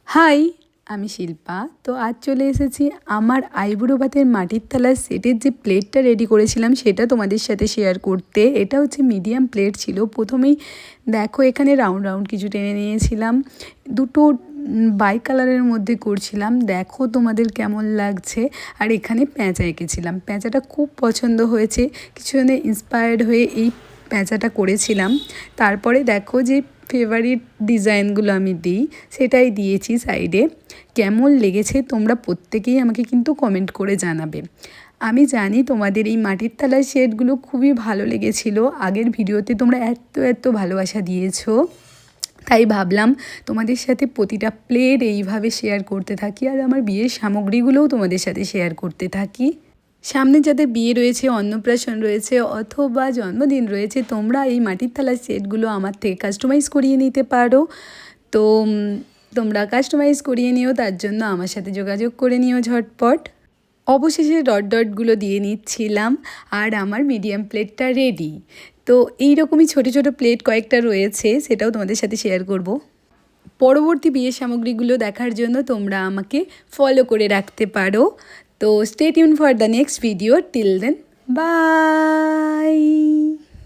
High, আমি শিল্পা। তো আজ চলে এসেছি আমার আইবুড়ো ভাতের মাটির থালার সেটের যে প্লেটটা রেডি করেছিলাম সেটা তোমাদের সাথে শেয়ার করতে। এটা হচ্ছে মিডিয়াম প্লেট ছিল। প্রথমেই দেখো এখানে রাউন্ড রাউন্ড কিছু টেনে নিয়েছিলাম, দুটো বাই কালারের মধ্যে করছিলাম। দেখো তোমাদের কেমন লাগছে। আর এখানে পেঁচা এঁকেছিলাম, পেঁচাটা খুব পছন্দ হয়েছে, কিছু ইন্সপায়ার্ড হয়ে এই পেঁচাটা করেছিলাম। তারপরে দেখো যে ফেভারিট ডিজাইনগুলো আমি দিই সেটাই দিয়েছি সাইডে। কেমন লেগেছে তোমরা প্রত্যেকেই আমাকে কিন্তু কমেন্ট করে জানাবে। আমি জানি তোমাদের এই মাটির থালার শেডগুলো খুবই ভালো লেগেছিল। আগের ভিডিওতে তোমরা এত ভালোবাসা দিয়েছো, তাই ভাবলাম তোমাদের সাথে প্রতিটা প্লেট এইভাবে শেয়ার করতে থাকি আর আমার বিয়ের সামগ্রীগুলোও তোমাদের সাথে শেয়ার করতে থাকি। সামনে যাদের বিয়ে রয়েছে, অন্নপ্রাশন রয়েছে অথবা জন্মদিন রয়েছে, তোমরা এই মাটির থালার সেটগুলো আমার থেকে কাস্টমাইজ করিয়ে নিতে পারো। তো তোমরা কাস্টমাইজ করিয়ে নিও, তার জন্য আমার সাথে যোগাযোগ করে নিও ঝটপট। অবশেষে ডটগুলো দিয়ে নিচ্ছিলাম আর আমার মিডিয়াম প্লেটটা রেডি। তো এইরকমই ছোটো ছোটো প্লেট কয়েকটা রয়েছে, সেটাও তোমাদের সাথে শেয়ার করব। পরবর্তী বিয়ের সামগ্রীগুলো দেখার জন্য তোমরা আমাকে ফলো করে রাখতে পারো। তো stay tune for the next video. Till then, by.